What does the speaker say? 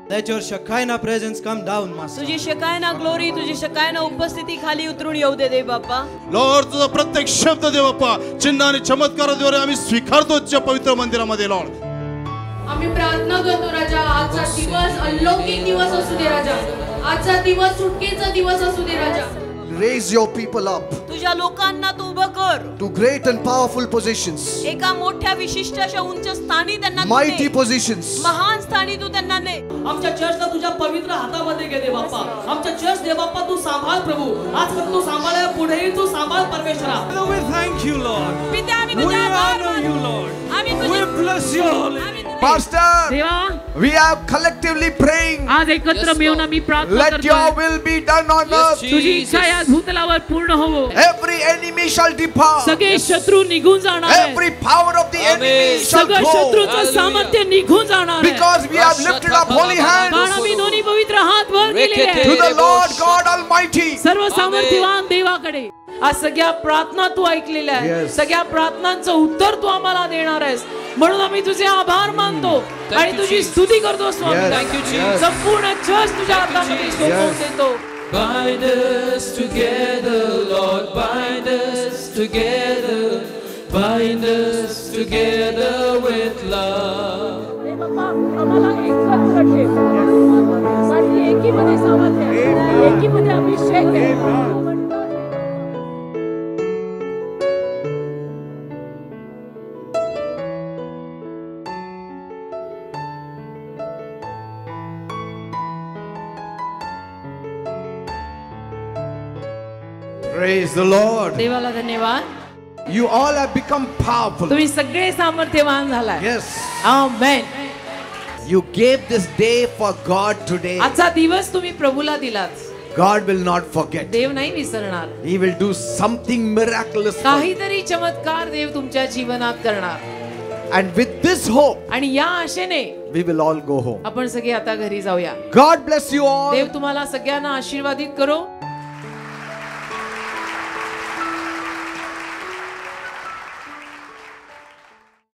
Let your Shekinah presence come down, Master. तुझी शेकायना glory, तुझी शेकायना उपस्थिती खाली उतरून येऊ दे देव बाप्पा. लॉर्ड तुझा प्रत्येक शब्द देव बाप्पा चिन्ह आणि चमत्काराद्वारे आम्ही स्वीकारतो तुझ्या पवित्र मंदिरामध्ये लॉर्ड. आम्ही प्रार्थना करतो राजा, आजचा दिवस अलौकिक दिवस असू दे राजा, आजचा दिवस सुटकेचा दिवस असू दे राजा. Raise your people up तुझ्या लोकांना तू उभं कर. to great and powerful positions, एका मोठ्या विशिष्ट अशा उंच स्थानी त्यांना तू mighty ने. positions. महान स्थानी तू त्यांना ने. आमच्या चर्चला तुझ्या पवित्र हातामध्ये घे दे बाप्पा. आमच्या चर्च दे बाप्पा तू सांभाळ प्रभू. आजपर्यंत तू सांभाळ, पुढेही तू सांभाळ परमेश्वरा. Father, we thank you, Lord. पिते आम्ही We तुझे आभार honor you, मानतो. Lord. आम्ही We तुझे bless your holy name. Pastor, देवा, we are collectively praying. आज एकत्र मिळून आम्ही प्रार्थना Let your करतो. will be done on earth. तुझी इच्छा या भूतलावर पूर्ण होवो. Every enemy shall depart. सगळे शत्रू निघून जाणार आहेत. Every power of the enemy shall सगळं go. शत्रूचं सामर्थ्य निघून जाणार आहे. Because we have lifted up holy कारण hands आम्ही दोन्ही पवित्र हात वर केलेले to आहेत the Lord God Almighty. सर्व सामर्थ्यवान देवाकडे. आज सगळ्या प्रार्थना तू ऐकलेल्या आहेत. Yes. सगळ्या प्रार्थनांचं उत्तर तू आम्हाला देणार आहेस, म्हणून आम्ही तुझे आभार मानतो आणि तुझी स्तुती करतो स्वामी. Yes. Thank you, Jesus. संपूर्ण चर्च तुझ्या हातामध्ये सोपवून देतो. Bind us together, Lord, bind us together, bind us together with love. आम्हाला एकच ठेव आणि एकीमध्ये सामर्थ्य, एकीमध्ये अभिषेक आहे. Praise the Lord. देवाला धन्यवाद. You all have become powerful. तुम्ही सगळे सामर्थ्यवान झालाय. Yes. Amen. You gave this day for God today. आजचा दिवस तुम्ही प्रभूला दिलात. God will not forget. देव नाही विसरणार. He will do something miraculous for you. काहीतरी चमत्कार देव तुमच्या जीवनात करणार. And with this hope, आणि या आशेने we will all go home. आपण सगळे आता घरी जाऊया. God bless you all. देव तुम्हाला सगळ्यांना आशीर्वादित करो.